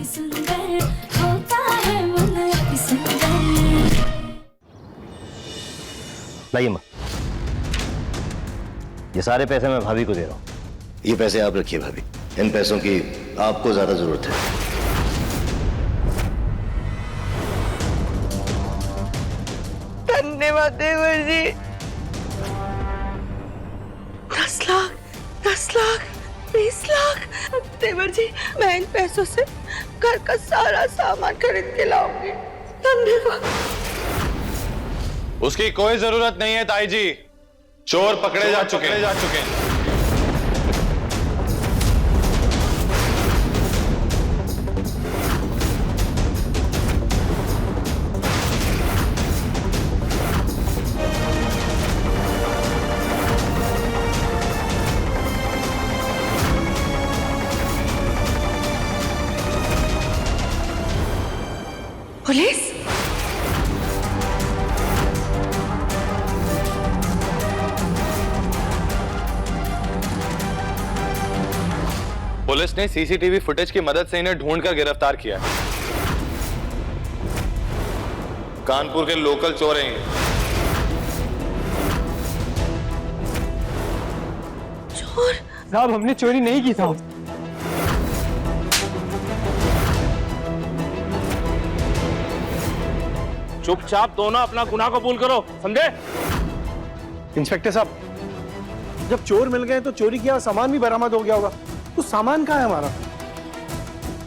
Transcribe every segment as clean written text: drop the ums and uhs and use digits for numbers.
सुंदर होता है मन अति सुंदर। लाइए माँ, ये सारे पैसे मैं भाभी को दे रहा हूँ। ये पैसे आप रखिए भाभी, इन पैसों की आपको ज्यादा जरूरत है। धन्यवाद देवर जी। 10 लाख, 10 लाख, 20 लाख। देवर जी, मैं इन पैसों से घर का सारा सामान खरीद के लाऊंगी। धन्यवाद। उसकी कोई जरूरत नहीं है ताई जी, चोर पकड़े जा चुके हैं। पुलिस? पुलिस ने सीसीटीवी फुटेज की मदद से इन्हें ढूंढकर गिरफ्तार किया है। कानपुर के लोकल चोर हैं ये। चोर? साहब, हमने चोरी नहीं की था। चुपचाप दोनों अपना गुनाह कबूल करो, समझे? इंस्पेक्टर साहब, जब चोर मिल गए तो चोरी किया सामान भी बरामद हो गया होगा, तो सामान कहाँ है हमारा?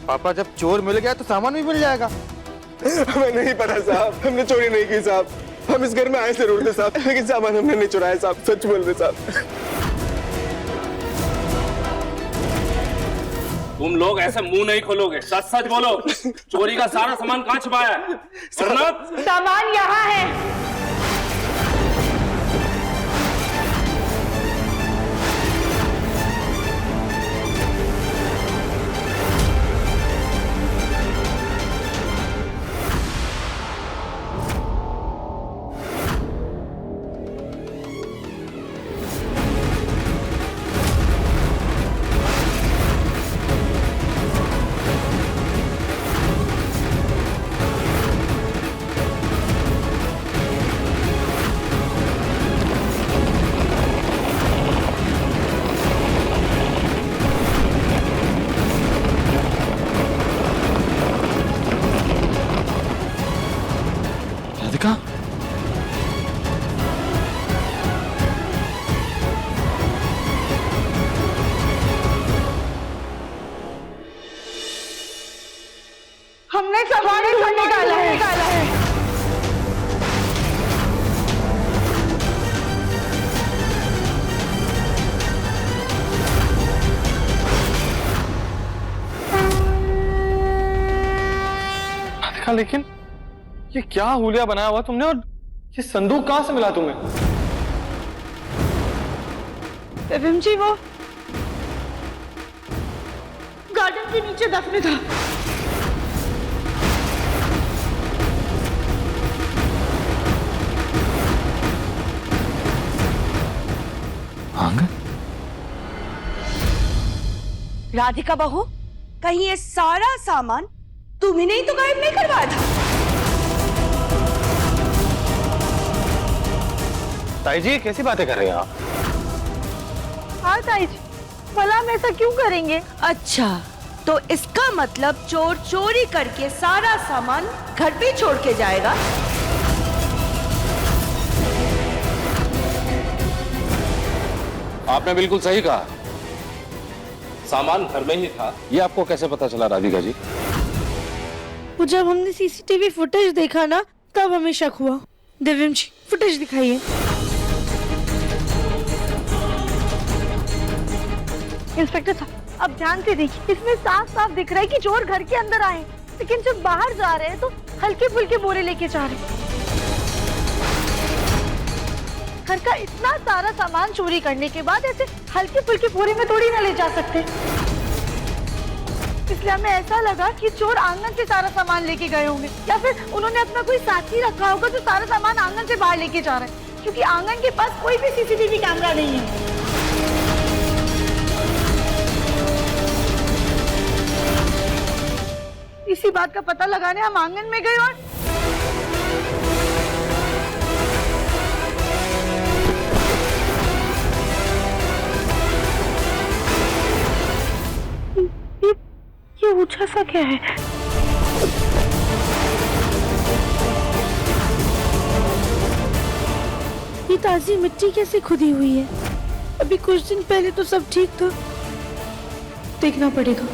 पापा, जब चोर मिल गया तो सामान भी मिल जाएगा। हमें नहीं पता साहब, हमने चोरी नहीं की साहब। हम इस घर में आए जरूर थे साहब, लेकिन सामान हमने नहीं चुराया साहब, सच बोल रहे साहब। तुम लोग ऐसे मुंह नहीं खोलोगे, सच सच बोलो। चोरी का सारा सामान कहाँ छुपाया है? सामान यहाँ है। राधिका, हमने सामान निकाला है। राधिका, लेकिन ये क्या हुलिया बनाया हुआ तुमने, और ये संदूक कहां से मिला तुम्हें? एवं जी, वो गार्डन के नीचे दफन था। आंगन? राधिका बहू, कहीं ये सारा सामान तुम्ही नहीं तो गायब नहीं करवाया था? ताई जी, कैसी बातें कर रहे हैं आप? हाँ ताई जी, भला हम ऐसा क्यों करेंगे? अच्छा, तो इसका मतलब चोर चोरी करके सारा सामान घर पे छोड़ के जाएगा। आपने बिल्कुल सही कहा, सामान घर में ही था। ये आपको कैसे पता चला राधिका जी? वो जब हमने सीसीटीवी फुटेज देखा ना, तब हमें शक हुआ। दिव्यम जी, फुटेज दिखाइए। इंस्पेक्टर साहब, अब ध्यान से देखिए, इसमें साफ साफ दिख रहा है कि चोर घर के अंदर आए, लेकिन जब बाहर जा रहे हैं तो हल्के फुल्के बोरे लेके जा रहे हैं। घर का इतना सारा सामान चोरी करने के बाद ऐसे हल्के फुल्के बोरे में थोड़ी ना ले जा सकते। इसलिए हमें ऐसा लगा कि चोर आंगन से सारा सामान लेके गए होंगे, या फिर उन्होंने अपना कोई साथी रखा होगा जो सारा सामान आंगन से बाहर लेके जा रहा है, क्योंकि आंगन के पास कोई भी सीसीटीवी कैमरा नहीं है। इसी बात का पता लगाने हम आंगन में गए और ये ऊंचा सा क्या है? ये ताजी मिट्टी कैसे खुदी हुई है? अभी कुछ दिन पहले तो सब ठीक था। देखना पड़ेगा।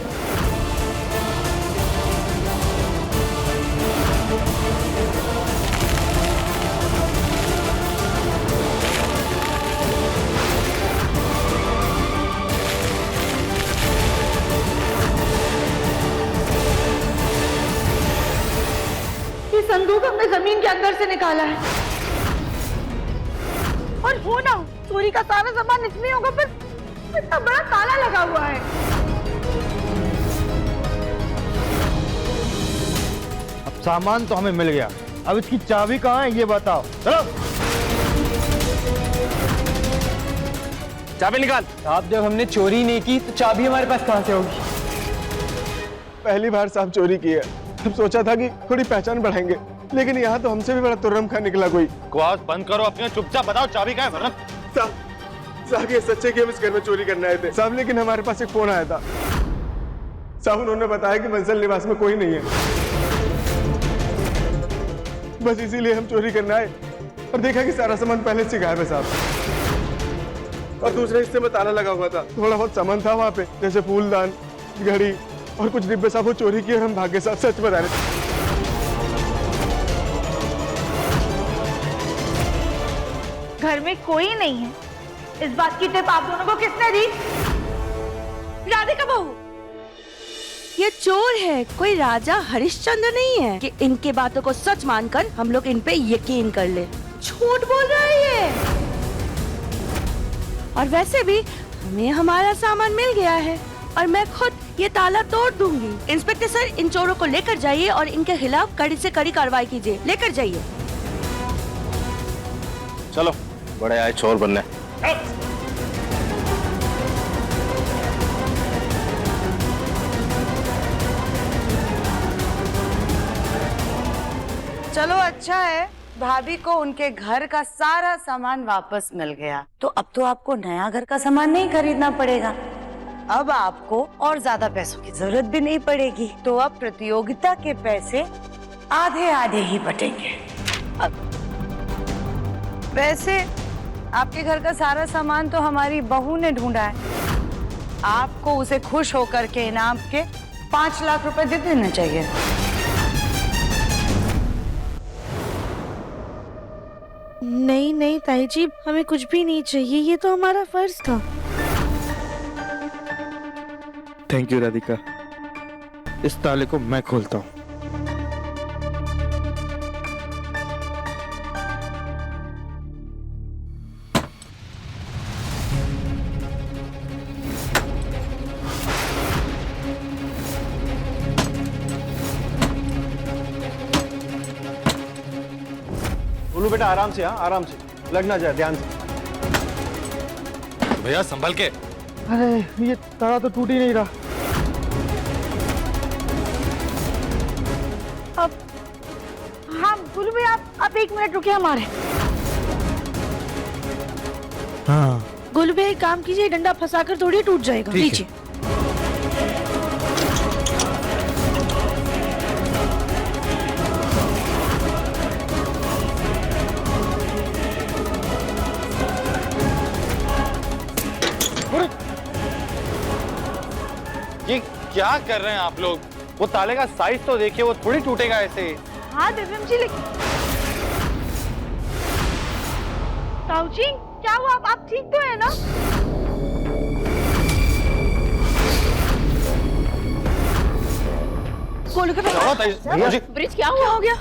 ये संदूक हमने जमीन के अंदर से निकाला है और हो ना चोरी का सारा सामान इसमें होगा, पर इतना बड़ा ताला लगा हुआ है। अब सामान तो हमें मिल गया, अब इसकी चाबी कहाँ है ये बताओ। चलो चाबी निकाल। साहब जब हमने चोरी नहीं की तो चाबी हमारे पास कहाँ से होगी? पहली बार साहब चोरी की है, हम सोचा था कि थोड़ी पहचान बढ़ाएंगे, लेकिन यहाँ तो हमसे भी बड़ा तुर्रम खा निकला कोई। बकवास बंद करो अपने, चुपचाप बताओ चाबी कहाँ है वरना। साहब ये सच्चे कि हम इस घर में चोरी करने आए थे साहब, लेकिन हमारे पास एक फोन आया था साहब, उन्होंने बताया कि मंजिल निवास में कोई नहीं है, बस इसीलिए हम चोरी करने आए और देखा कि सारा सामान पहले से गायब है साहब। और दूसरे हिस्से में ताला लगा हुआ था, थोड़ा बहुत सामान था वहाँ पे, जैसे फूलदान, घड़ी और कुछ डिब्बे साहब, वो चोरी किए और हम भागे साहब, सच बता रहे थे। घर में कोई नहीं है, इस बात की टिप आप दोनों को किसने दी? राधिका बहू, ये चोर है, कोई राजा हरिश्चंद्र नहीं है कि इनके बातों को सच मानकर हम लोग इन पे यकीन कर ले। झूठ बोल रहा है ये। और वैसे भी हमें हमारा सामान मिल गया है और मैं खुद ये ताला तोड़ दूंगी। इंस्पेक्टर सर, इन चोरों को लेकर जाइए और इनके खिलाफ कड़ी से कड़ी कार्रवाई कीजिए। लेकर जाइए। चलो, बड़े आए चोर बनने। चलो अच्छा है, भाभी को उनके घर का सारा सामान वापस मिल गया, तो अब तो आपको नया घर का सामान नहीं खरीदना पड़ेगा। अब आपको और ज्यादा पैसों की जरूरत भी नहीं पड़ेगी, तो अब प्रतियोगिता के पैसे आधे आधे ही बटेंगे। अब वैसे आपके घर का सारा सामान तो हमारी बहू ने ढूंढा है, आपको उसे खुश होकर के इनाम के 5 लाख रुपए दे देना चाहिए। नहीं नहीं ताई जी, हमें कुछ भी नहीं चाहिए, ये तो हमारा फर्ज था। थैंक यू राधिका, इस ताले को मैं खोलता हूँ। बोलू बेटा, आराम से, हाँ आराम से, लग ना जाए, ध्यान से। भैया संभल के। अरे ये ताला तो टूट ही नहीं रहा। अब हाँ बोलू भैया, आप 1 मिनट रुकिए हमारे। हाँ गोलू भैया एक काम कीजिए, डंडा फंसाकर थोड़ी टूट जाएगा। लीजिए। ये क्या कर रहे हैं आप लोग? वो ताले का साइज तो देखिए, वो थोड़ी टूटेगा ऐसे। हाँ दिव्यम जी, लेकिन ताऊ जी क्या हुआ? आप ठीक तो है ना? गोलू के भैया, ब्रिज क्या हुआ? हो गया?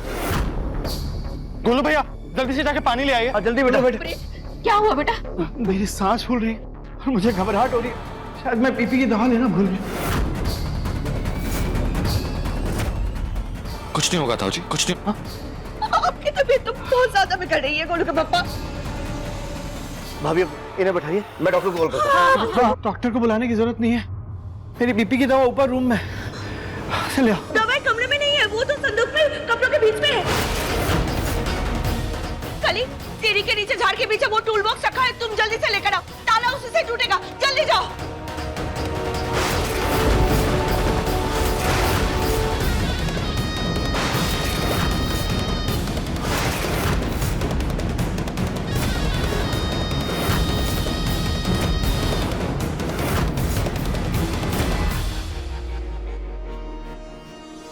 गोलू भैया जल्दी से जाके पानी ले आइए। जल्दी बेटा। क्या हुआ बेटा? मेरी सांस फूल रही है और मुझे घबराहट हो रही है, शायद मैं पीपी की दवा लेना भूल गया। कुछ नहीं होगा ताऊ जी, कुछ नहीं। आपकी तबीयत तो बहुत ज्यादा बिगड़ रही है गोलू के पापा। भाभी इन्हें बैठाइए, मैं डॉक्टर को कॉल करता हूँ। हाँ, डॉक्टर को बुलाने की जरूरत नहीं है, मेरी बीपी की दवा ऊपर रूम में। चलिए दवाई कमरे में संदूक में कपड़ों के बीच में है। कली, सीढ़ी के नीचे झाड़ के पीछे वो टूल बॉक्स रखा है, तुम जल्दी से लेकर आओ, ताला उसी से टूटेगा, जल्दी जाओ।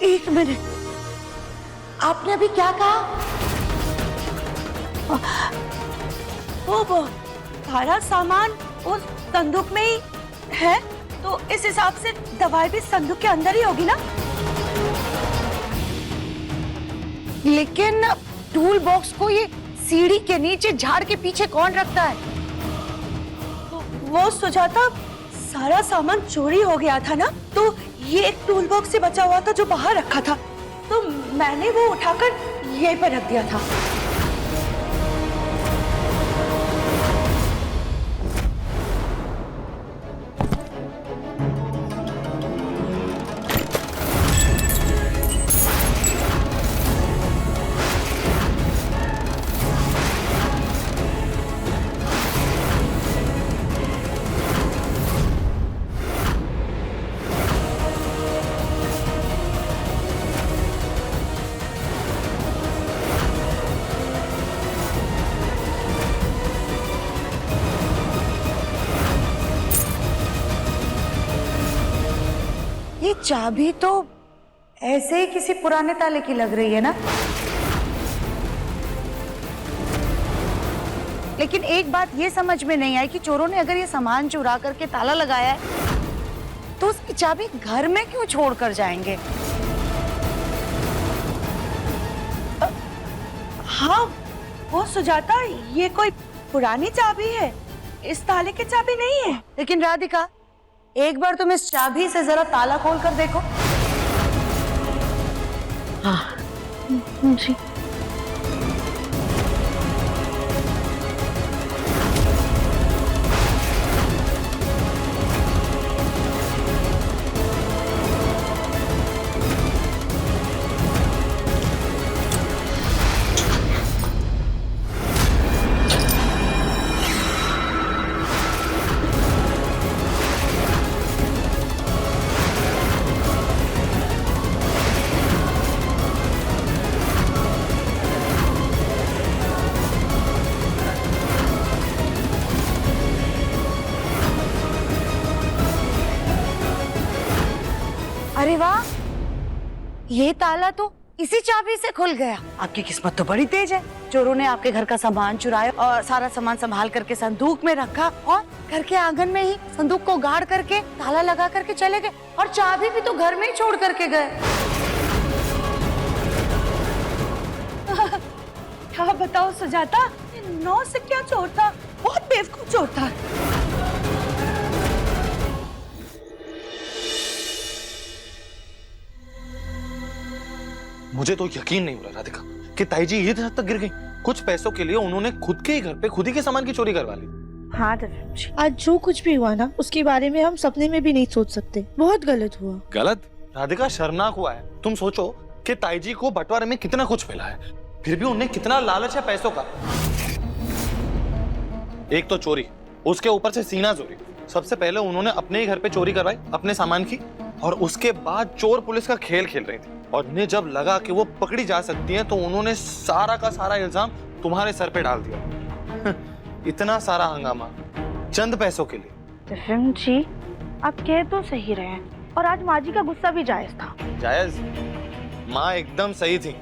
एक मिनट, आपने अभी क्या कहा? वो सारा सामान उस संदूक में ही है, तो इस हिसाब से दवाई भी संदूक के अंदर ही होगी ना? लेकिन टूल बॉक्स को ये सीढ़ी के नीचे झाड़ के पीछे कौन रखता है? वो सुजाता, सारा सामान चोरी हो गया था ना, तो ये एक टूल बॉक्स से बचा हुआ था जो बाहर रखा था, तो मैंने वो उठाकर यहीं पर रख दिया था। ये चाबी तो ऐसे ही किसी पुराने ताले की लग रही है ना? लेकिन एक बात ये समझ में नहीं आई कि चोरों ने अगर ये सामान चुरा करके ताला लगाया है तो उसकी चाबी घर में क्यों छोड़ कर जाएंगे? हाँ, वो सुजाता, ये कोई पुरानी चाबी है, इस ताले की चाबी नहीं है। लेकिन राधिका, एक बार तुम इस चाबी से जरा ताला खोल कर देखो। हाँ जी। अरे वाह, ये ताला तो इसी चाबी से खुल गया। आपकी किस्मत तो बड़ी तेज है। चोरों ने आपके घर का सामान चुराया और सारा सामान संभाल करके संदूक में रखा और घर के आंगन में ही संदूक को गाड़ करके ताला लगा करके चले गए, और चाबी भी तो घर में ही छोड़ करके गए। क्या बताओ सुजाता, 9 से क्या चोर था, बहुत बेवकूफ चोर था। मुझे तो यकीन नहीं हो रहा राधिका कि ताई जी ये हद तक गिर गई। कुछ पैसों के लिए उन्होंने खुद के ही घर पे खुद ही के सामान की चोरी करवा ली। हाँ जी, आज जो कुछ भी हुआ ना, उसके बारे में हम सपने में भी नहीं सोच सकते। बहुत गलत हुआ। गलत? राधिका, शर्मनाक हुआ है। तुम सोचो कि ताई जी को बंटवारे में कितना कुछ मिला है, फिर भी उन्हें कितना लालच है पैसों का। एक तो चोरी, उसके ऊपर से सीना चोरी। सबसे पहले उन्होंने अपने ही घर पे चोरी करवाई अपने सामान की, और उसके बाद चोर पुलिस का खेल खेल रही थी, और उन्हें जब लगा कि वो पकड़ी जा सकती हैं तो उन्होंने सारा का सारा इल्जाम तुम्हारे सर पे डाल दिया। इतना सारा हंगामा चंद पैसों के लिए। दिव्यम जी, आप कह तो सही रहे हैं, और आज माँ जी का गुस्सा भी जायज था। जायज? माँ एकदम सही थी।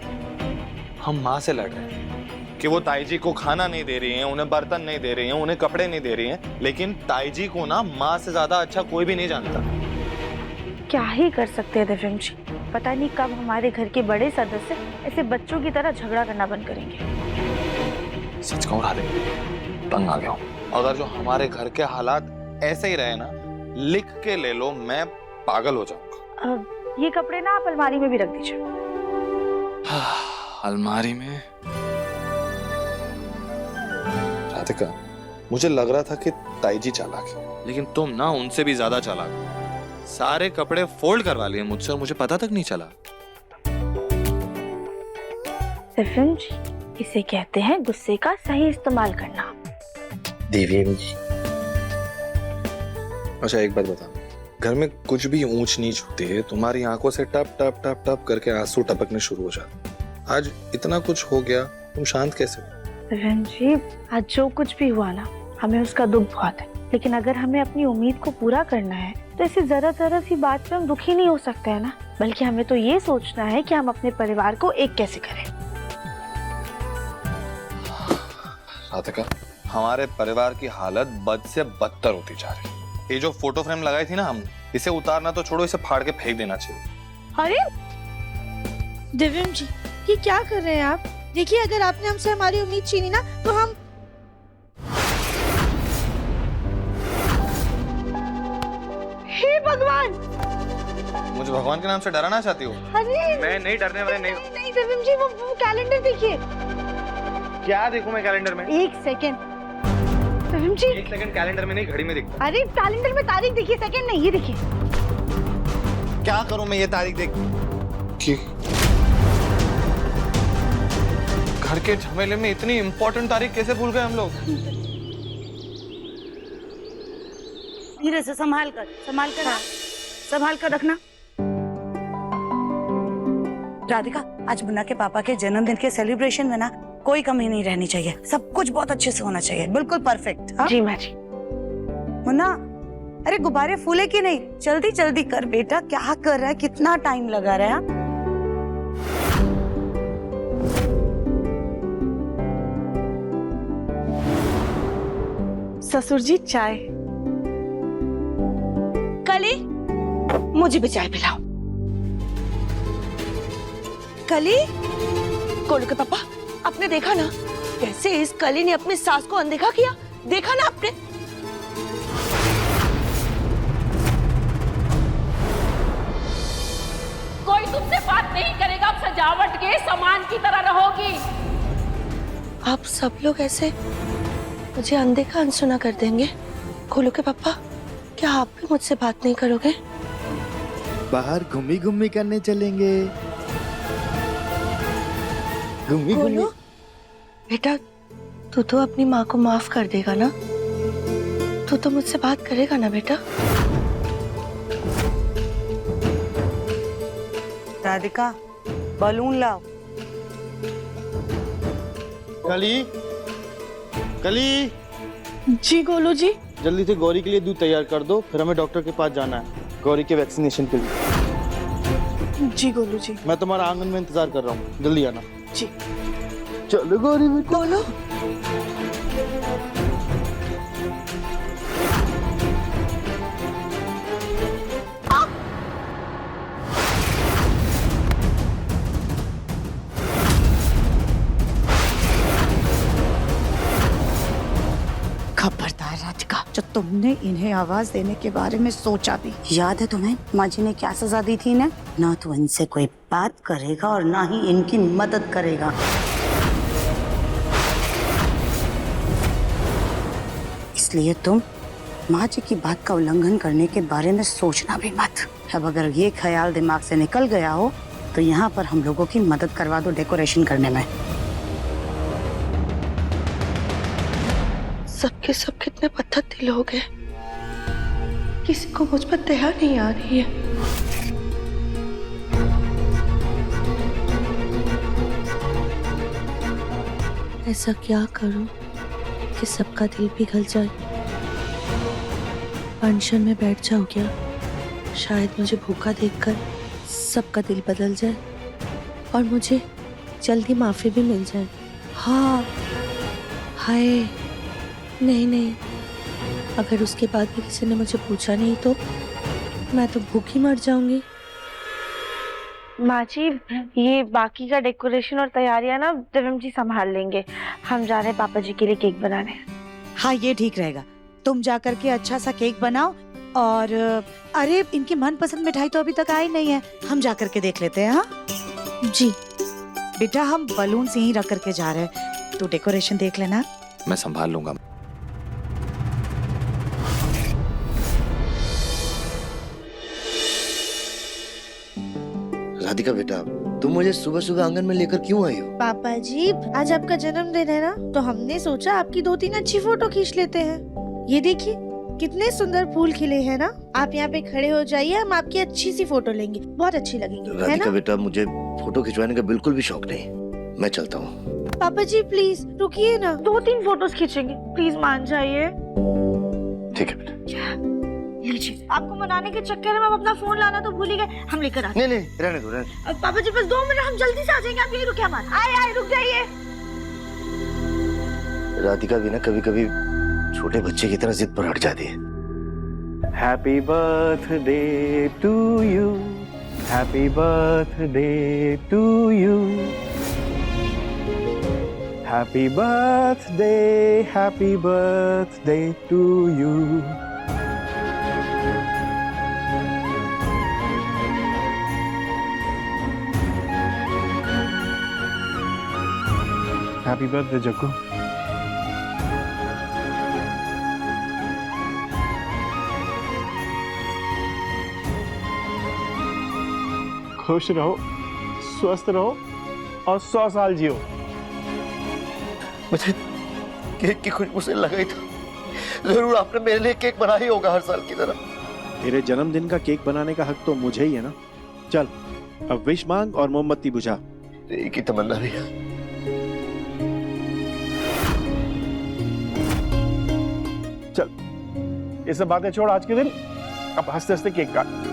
हम माँ से लड़ रहे हैं कि वो ताई जी को खाना नहीं दे रही हैं, उन्हें बर्तन नहीं दे रही हैं, उन्हें कपड़े नहीं दे रही हैं, लेकिन ताई जी को ना माँ से ज्यादा अच्छा कोई भी नहीं जानता। क्या ही कर सकते हैं दिव्यम जी, पता नहीं कब हमारे घर के बड़े सदस्य ऐसे बच्चों की तरह झगड़ा करना बंद करेंगे। सच कहूं राधे, तंग आ गया हूं। अगर जो हमारे घर के हालात ऐसे ही रहे ना, लिख के ले लो, मैं पागल हो जाऊंगा। ये कपड़े ना आप अलमारी में भी रख दीजिए। अलमारी में? राधिका, मुझे लग रहा था कि ताई जी चालाक है, लेकिन तुम ना उनसे भी ज्यादा चालाक हो। सारे कपड़े फोल्ड करवा लिए मुझसे और मुझे पता तक नहीं चला। दिव्यम जी, इसे कहते हैं गुस्से का सही इस्तेमाल करना। दिव्यम जी, अच्छा एक बात बता, घर में कुछ भी ऊंच नीच होती है तुम्हारी आंखों से टप टप टप टप करके आंसू टपकने शुरू हो जाते। आज इतना कुछ हो गया, तुम शांत कैसे हो? दिव्यम जी, आज जो कुछ भी हुआ ना, हमें उसका दुख बहुत है, लेकिन अगर हमें अपनी उम्मीद को पूरा करना है तो ऐसी जरा जरा सी बात पे हम दुखी नहीं हो सकते हैं ना, बल्कि हमें तो ये सोचना है कि हम अपने परिवार को एक कैसे करें। राधिका, हमारे परिवार की हालत बद से बदतर होती जा रही है। ये जो फोटो फ्रेम लगाई थी ना हमने, इसे उतारना तो छोड़ो, इसे फाड़ के फेंक देना चाहिए। अरे दिव्यम जी, ये क्या कर रहे हैं आप? देखिए, अगर आपने हमसे हमारी उम्मीद छीनी ना तो हम... हे भगवान! मुझे भगवान के नाम से डराना चाहती हो? अरे मैं नहीं डरने वाले, नहीं। नहीं दिव्यम जी, वो कैलेंडर देखिए। क्या देखूं मैं कैलेंडर में? एक सेकंड दिव्यम जी। एक सेकंड कैलेंडर में नहीं, घड़ी में देखता। अरे कैलेंडर में तारीख देखिए, सेकंड नहीं, ये देखिए। क्या करूं मैं ये तारीख देख के? घर के झमेले में इतनी इंपॉर्टेंट तारीख कैसे भूल गए हम लोग? धीरे से संभाल कर संभाल कर रखना। राधिका, आज मुन्ना के पापा के जन्मदिन के सेलिब्रेशन में ना कोई कमी नहीं रहनी चाहिए, सब कुछ बहुत अच्छे से होना चाहिए, बिल्कुल परफेक्ट। जी माँ जी। मुन्ना, अरे गुब्बारे फूले कि नहीं? जल्दी जल्दी कर बेटा, क्या कर रहा है, कितना टाइम लगा रहा है? ससुर जी, चाय। कली, मुझे भी चाय पिलाओ। कली, गोलू के पापा, आपने देखा ना कैसे इस कली ने अपनी सास को अनदेखा किया? देखा ना आपने? कोई तुमसे बात नहीं करेगा, अब सजावट के सामान की तरह रहोगी। आप सब लोग ऐसे मुझे अनदेखा अनसुना कर देंगे? गोलू के पापा, क्या आप भी मुझसे बात नहीं करोगे? बाहर घूमी घूमी करने चलेंगे। घूमी घूमी। गोलू, बेटा, तू तो अपनी माँ को माफ कर देगा ना? तू तो मुझसे बात करेगा ना बेटा? राधिका, बलून लाओ। कली, कली, जी गोलू जी। जल्दी से गौरी के लिए दूध तैयार कर दो, फिर हमें डॉक्टर के पास जाना है गौरी के वैक्सीनेशन के लिए। जी गोलू जी। मैं तुम्हारा आंगन में इंतजार कर रहा हूँ, जल्दी आना। जी। चलो गौरी बेटा। गोलू, खबरदार राधिका, जो तुमने इन्हें आवाज देने के बारे में सोचा भी, याद है तुम्हें माँ जी ने क्या सजा दी थी इन्हें? ना तो इनसे कोई बात करेगा और ना ही इनकी मदद करेगा। इसलिए तुम माँ जी की बात का उल्लंघन करने के बारे में सोचना भी मत। अब अगर ये ख्याल दिमाग से निकल गया हो तो यहाँ पर हम लोगों की मदद करवा दो डेकोरेशन करने में। सबके सब कितने पत्थर दिल हो गए, किसी को मुझ पर दया नहीं आ रही है। ऐसा क्या करूं कि सबका दिल पिघल जाए? अनशन में बैठ जाओ क्या? शायद मुझे भूखा देखकर सबका दिल बदल जाए और मुझे जल्दी माफी भी मिल जाए। हाँ, हाय, नहीं नहीं, अगर उसके बाद भी किसी ने मुझे पूछा नहीं तो मैं तो भूखी मर जाऊंगी। माँ जी, ये बाकी का डेकोरेशन और तैयारियां ना दिव्यम जी संभाल लेंगे। हम जा रहे हैं पापा जी के लिए केक बनाने। हाँ, ये ठीक रहेगा। तुम जाकर के अच्छा सा केक बनाओ और अरे इनकी मनपसंद मिठाई तो अभी तक आई नहीं है, हम जाकर के देख लेते हैं। हाँ जी बेटा, हम बलून से ही रख करके जा रहे हैं, तो डेकोरेशन देख लेना। मैं संभाल लूंगा। राधिका बेटा, तुम मुझे सुबह सुबह आंगन में लेकर क्यों आई हो? पापा जी, आज आपका जन्मदिन है ना, तो हमने सोचा आपकी 2-3 अच्छी फोटो खींच लेते हैं। ये देखिए कितने सुंदर फूल खिले हैं ना। आप यहाँ पे खड़े हो जाइए, हम आपकी अच्छी सी फोटो लेंगे, बहुत अच्छी लगेंगी, है राधिका ना? बेटा, मुझे फोटो खिंचवाने का बिल्कुल भी शौक नहीं, मैं चलता हूँ। पापा जी प्लीज रुकिए ना, 2-3 फोटोज खींचेंगे, प्लीज मान जाइए। ठीक है बेटा। लीजिए, आपको मनाने के चक्कर में हम अपना फोन लाना तो भूल ही गए, हम लेकर आते नहीं नहीं, रहने दो, रहने दो। पापा जी बस 2 मिनट, हम जल्दी से आ जाएंगे, आप यही रुके हमारे। आए रुक जाइए। राधिका भी ना कभी कभी छोटे बच्चे की तरह जिद पर हट जाती है। Happy birthday to you, happy birthday to you, happy birthday to you. Happy birthday Jaggu. खुश रहो, स्वस्थ रहो और 100 साल जियो। मुझे केक की खुशबू से लगा ही था, जरूर आपने मेरे लिए केक बना ही होगा हर साल की तरह। तेरे जन्मदिन का केक बनाने का हक तो मुझे ही है ना। चल अब विश मांग और मोमबत्ती बुझा। एक ही तमन्ना भी है। चल ये सब बातें छोड़, आज के दिन अब हंसते हंसते केक काट।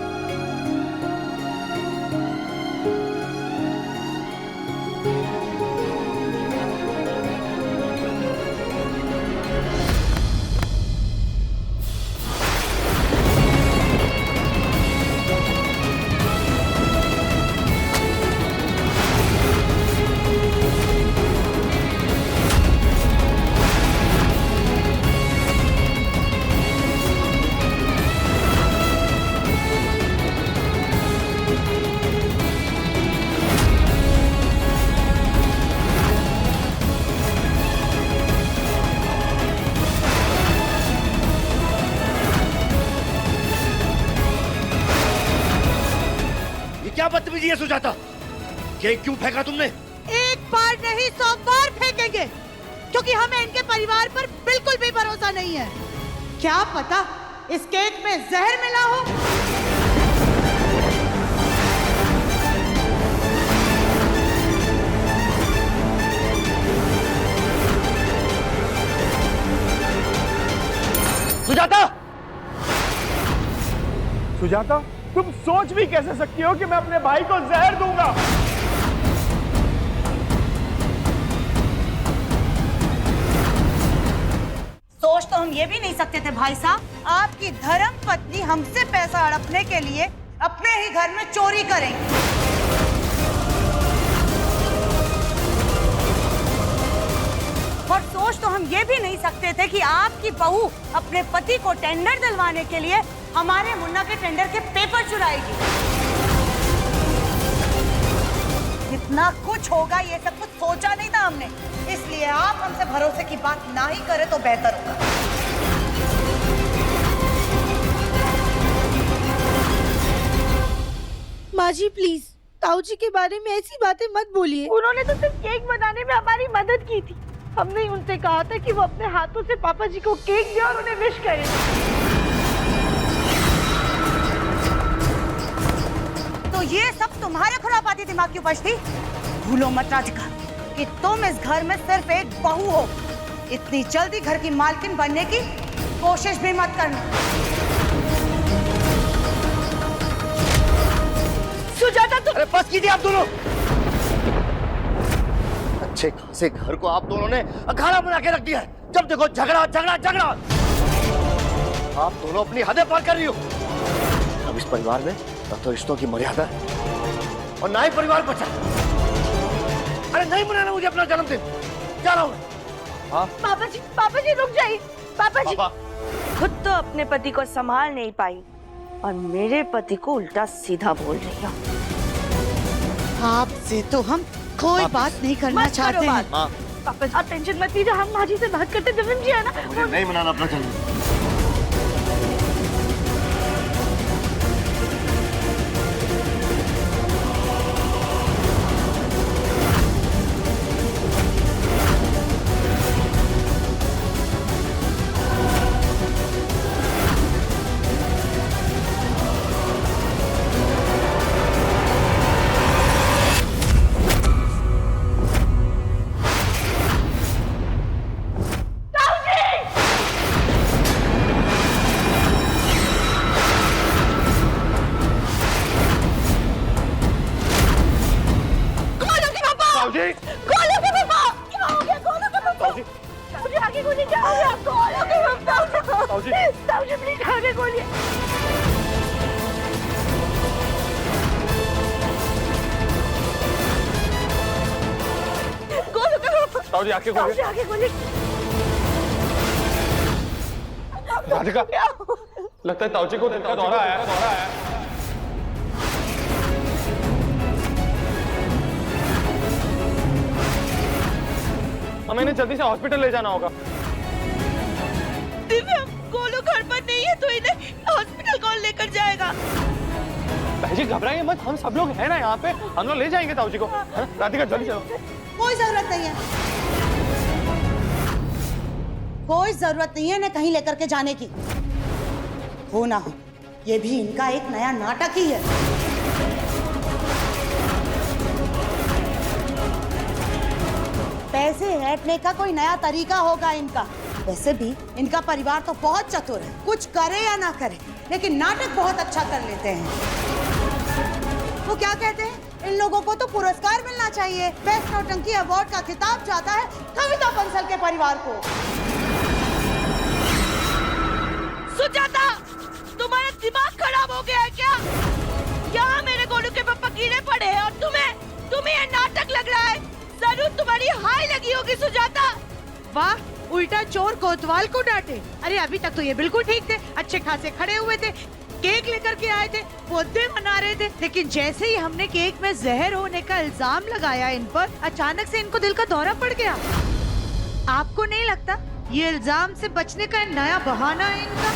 क्या बदतमीजी है सुजाता? केक क्यों फेंका तुमने? एक बार नहीं 100 बार फेंकेंगे, क्योंकि हमें इनके परिवार पर बिल्कुल भी भरोसा नहीं है। क्या पता इस केक में जहर मिला हो। सुजाता! सुजाता, तुम सोच भी कैसे सकती हो कि मैं अपने भाई को जहर दूंगा? सोच तो हम ये भी नहीं सकते थे भाई साहब, आपकी धर्म पत्नी हमसे पैसा हड़पने के लिए अपने ही घर में चोरी करेंगी। और सोच तो हम ये भी नहीं सकते थे कि आपकी बहू अपने पति को टेंडर दिलवाने के लिए हमारे मुन्ना के टेंडर के पेपर चुराएगी। इतना कुछ होगा ये सब कुछ सोचा नहीं था हमने, इसलिए आप हमसे भरोसे की बात ना ही करें तो बेहतर होगा। माँ जी प्लीज, ताऊ जी के बारे में ऐसी बातें मत बोलिए। उन्होंने तो सिर्फ केक बनाने में हमारी मदद की थी। हमने उनसे कहा था कि वो अपने हाथों से पापा जी को केक दे और उन्हें विश करें। तो ये सब तुम्हारे खुरापाती दिमाग की उपज थी। भूलो मत राधिका कि तुम इस घर में सिर्फ एक बहू हो। इतनी जल्दी घर की मालकिन बनने की कोशिश भी मत करना। सुजाता तुम... अरे बस कीजिए आप दोनों। अच्छे खासे घर को आप दोनों ने अखाड़ा बना के रख दिया है। जब देखो झगड़ा झगड़ा झगड़ा। आप दोनों अपनी हदें पार कर रही हो। अब इस परिवार में ना तो रिश्तों की मर्यादा है और ना ही परिवार बचा। अरे नहीं मनाना मुझे अपना जन्मदिन, जा रहा हूँ। हाँ? पापा जी रुक जाइए। पापा जी खुद तो अपने पति को संभाल नहीं पाई और मेरे पति को उल्टा सीधा बोल रही हो। आपसे तो हम कोई बात नहीं करना चाहते हैं। पापा जी आप टेंशन मत लीजिए, हम माँ जी से बात करते। विपिन जी है ना, मुझे नहीं मनाना अपना जन्मदिन। ताऊजी गोलू के पापा क्या हो गया? गोलू के पापा ताऊजी ताऊजी आगे गोली क्या हो गया? गोलू के पापा ताऊजी ताऊजी प्लीज आगे गोली। गोलू के पापा ताऊजी आके ताऊजी गोली। आगे गोली। राधिका लगता है ताऊजी को दिल का दौरा आया है। हमें इन्हें जल्दी से हॉस्पिटल ले जाना होगा। दिव्या गोलू घर पर नहीं है तो इन्हें हॉस्पिटल कौन लेकर जाएगा? भाई जी घबराइए मत, हम सब लोग हैं ना यहाँ पे, हम लोग ले जाएंगे ताऊजी को। है ना? राधिका जल्दी चलो। कोई जरूरत नहीं है, कोई जरूरत नहीं है ना कहीं लेकर के जाने की। हो ना हो ये भी इनका एक नया नाटक ही है। पैसे ऐंठने का कोई नया तरीका होगा इनका। वैसे भी इनका परिवार तो बहुत चतुर है, कुछ करे या ना करे लेकिन नाटक बहुत अच्छा कर लेते हैं। वो क्या कहते हैं, इन लोगों को तो पुरस्कार मिलना चाहिए। बेस्ट नौटंकी अवार्ड का खिताब जाता है कविता बंसल के परिवार को। सुजाता तुम्हारा दिमाग खराब हो गया है क्या? यहाँ मेरे गोलू के पापा कीड़े पड़े हैं और तुम्हें ये नाटक लग रहा है। जरूर तुम्हारी हाई लगी होगी सुजाता। वाह, उल्टा चोर कोतवाल को डांटे। अरे अभी तक तो ये बिल्कुल ठीक थे, अच्छे खासे खड़े हुए थे, केक लेकर के आए थे, बर्थडे मना रहे थे। लेकिन जैसे ही हमने केक में जहर होने का इल्जाम लगाया इन पर, अचानक से इनको दिल का दौरा पड़ गया। आपको नहीं लगता ये इल्जाम से बचने का नया बहाना है इनका?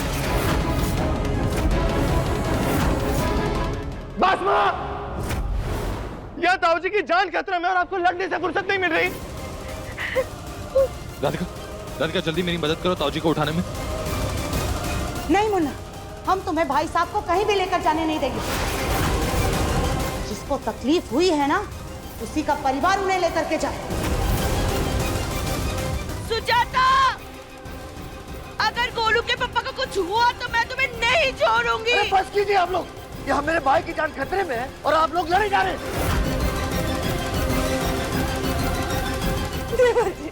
बस माँ, यह ताऊजी की जान खतरा में और आपको लड़ने से फुर्सत नहीं मिल रही। राधिका जल्दी मेरी मदद करो ताऊजी को उठाने में। नहीं मुन्ना, हम तुम्हें भाई साहब को कहीं भी लेकर जाने नहीं देंगे। जिसको तकलीफ हुई है ना उसी का परिवार उन्हें लेकर के जाए। सुजाता, अगर गोलू के पापा का कुछ हुआ तो मैं तुम्हें नहीं छोड़ूंगी। अरे बस कीजिए आप लोग, यहाँ मेरे भाई की जान खतरे में है और आप लोग लड़े जा रहे हैं। देवर जी,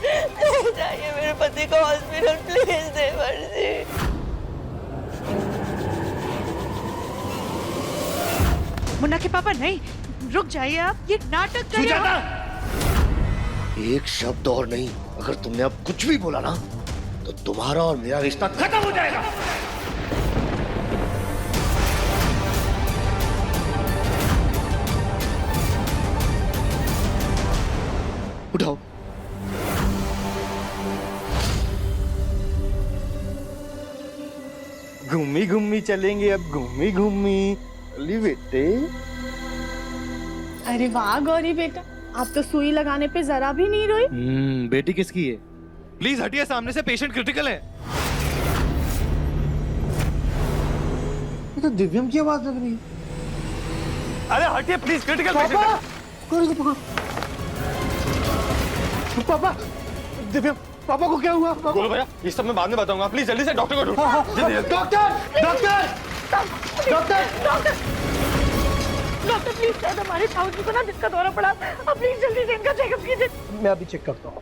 ले जाइए मेरे पति को हॉस्पिटल प्लीज देवर जी। मुन्ना के पापा नहीं, रुक जाइए आप, ये नाटक कर रहे हैं। एक शब्द और नहीं, अगर तुमने अब कुछ भी बोला ना तो तुम्हारा और मेरा रिश्ता खत्म हो जाएगा। उठाओ। घूमी घूमी चलेंगे अब, घूमी घूमी। अली बेटे, अरे वाह गौरी बेटा, आप तो सुई लगाने पे जरा भी नहीं रोई। बेटी किसकी है? प्लीज हटिए सामने से, पेशेंट क्रिटिकल है। ये तो दिव्यम की आवाज लग रही है। अरे हटिए प्लीज, क्रिटिकल पेशेंट है। पापा, दिव्यम, पापा को क्या हुआ? गोलू भैया, ये सब मैं बाद में बताऊंगा, प्लीज जल्दी से डॉक्टर को ढूंढो। जल्दी जल्दी। Doctor, doctor, doctor, doctor please हमारे ताऊजी को ना दिल का दौरा पड़ा, आप प्लीज जल्दी से इनका चेकअप कीजिए। मैं अभी चेक करता हूँ।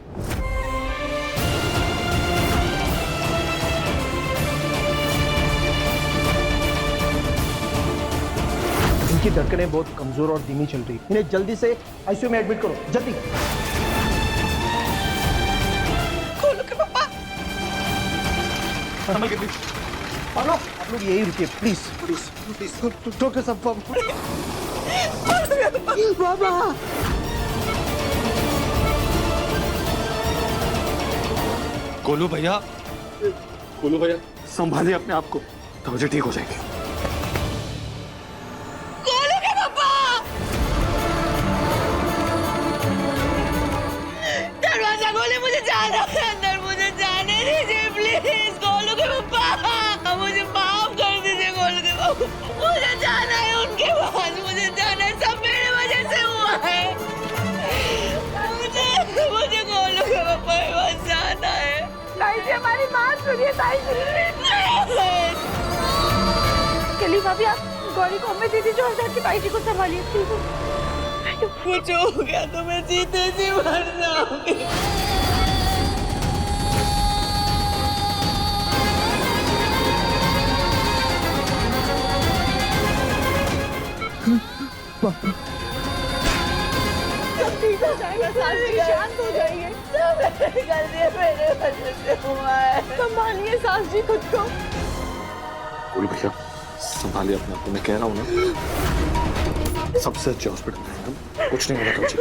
इनकी धड़कनें बहुत कमजोर और धीमी चल रही, इन्हें जल्दी से आईसीयू में एडमिट करो, जल्दी। गोलू के पापा, संभल के प्लीज। आप लोग यही रुकिए प्लीज, प्लीज, प्लीज। डॉक्टर साहब, बाबा। गोलू भैया, संभालिए अपने आप को, ताऊजी ठीक हो जाएंगे। गोलू के पापा, दरवाजा खोले, मुझे जाना है अंदर, मुझे जाने दीजिए प्लीज। गोलू के पापा, मुझे माफ कर दीजिए गोलू के पापा, मुझे जाना है उनके पास, मुझे जाना है, सब मेरे वजह से हुआ है। मुझे गोलू के पापा के पास जाना है। ताई जी, हमारी बात सुनिए ताई जी। चलिए भाभी, आप गौरी को हमें दे दीजिए और जाके ताई जी को संभालिए। कुछ हो गया तो मैं जीते जी मर जाऊंगी। सब ठीक हो जाएगा सासजी, शांत हो जाइए। सब गलती मेरे वजह से हुआ है। संभालिए सासजी खुद को। बोल भैया संभालिए अपने आप को, मैं कह रहा हूँ ना सबसे अच्छे हॉस्पिटल में एकदम कुछ नहीं होगा तुमसे।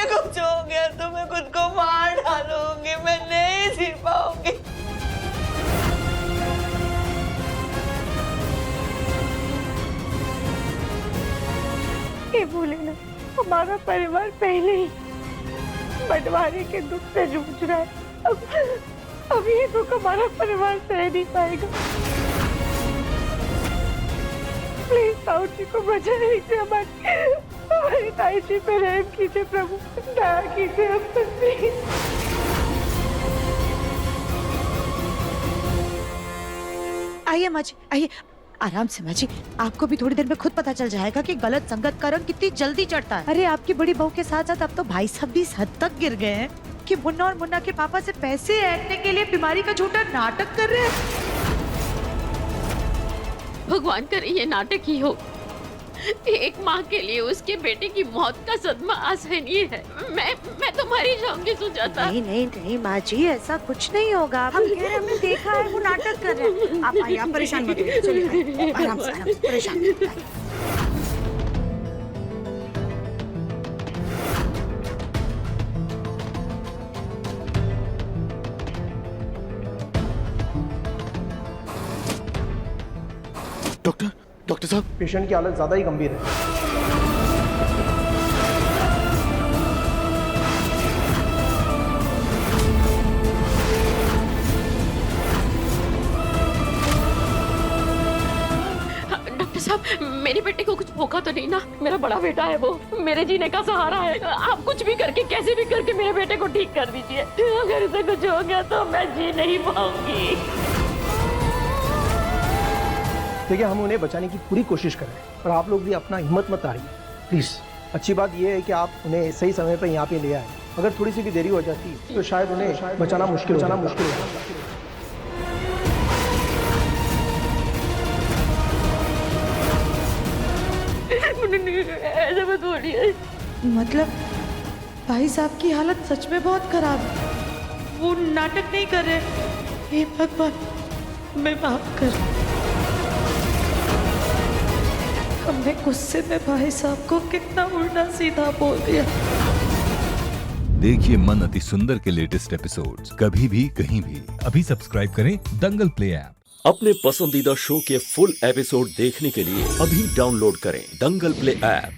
कुछ हो गया तो मैं खुद को मार डालूंगी, मैं नहीं जी पाऊंगी। ये भूले ना, हमारा परिवार पहले ही बंटवारे के दुख से जूझ रहा है। अब ये दुख हमारा परिवार सह नहीं पाएगा। प्लीज ताऊ जी को बचा लीजिए, हमारी ताई जी पे रहम कीजिए प्रभु, दया कीजिए हम पर प्लीज। आइए माँ जी, आइए आराम से माँ जी। आपको भी थोड़ी देर में खुद पता चल जाएगा कि गलत संगत का रंग कितनी जल्दी चढ़ता है। अरे आपकी बड़ी बहू के साथ साथ अब तो भाई साहब भी इस हद तक गिर गए हैं कि मुन्ना और मुन्ना के पापा से पैसे ऐंठने के लिए बीमारी का झूठा नाटक कर रहे हैं। भगवान करे ये नाटक ही हो। एक माँ के लिए उसके बेटे की मौत का सदमा असहनीय है। मैं तो मर ही जाऊंगी सुजाता। नहीं नहीं नहीं माँ जी, ऐसा कुछ नहीं होगा। हम कह रहे हैं, हमने देखा है वो नाटक कर रहे हैं। आप आइए, आप परेशान मत होइए। चलिए आराम से परेशान मत होइए। डॉक्टर साहब, पेशेंट की हालत ज्यादा ही गंभीर है। डॉक्टर साहब, मेरे बेटे को कुछ भूखा तो नहीं ना? मेरा बड़ा बेटा है, वो मेरे जीने का सहारा है। आप कुछ भी करके, कैसे भी करके मेरे बेटे को ठीक कर दीजिए। अगर इसे कुछ हो गया तो मैं जी नहीं पाऊंगी। देखिए, हम उन्हें बचाने की पूरी कोशिश कर रहे हैं और आप लोग भी अपना हिम्मत मत हारिए प्लीज। अच्छी बात यह है कि आप उन्हें सही समय पर यहाँ पे ले आए। अगर थोड़ी सी भी देरी हो जाती तो शायद उन्हें बचाना मुश्किल हो जाता। ऐसा मत बोलिए। मतलब भाई साहब की हालत सच में बहुत खराब है। वो नाटक नहीं कर रहे। हे भगवान, मैं माफ कर। हमने गुस्से में भाई साहब को कितना उल्टा सीधा बोल दिया। देखिए मन अति सुंदर के लेटेस्ट एपिसोड्स कभी भी कहीं भी। अभी सब्सक्राइब करें दंगल प्ले ऐप। अपने पसंदीदा शो के फुल एपिसोड देखने के लिए अभी डाउनलोड करें दंगल प्ले ऐप।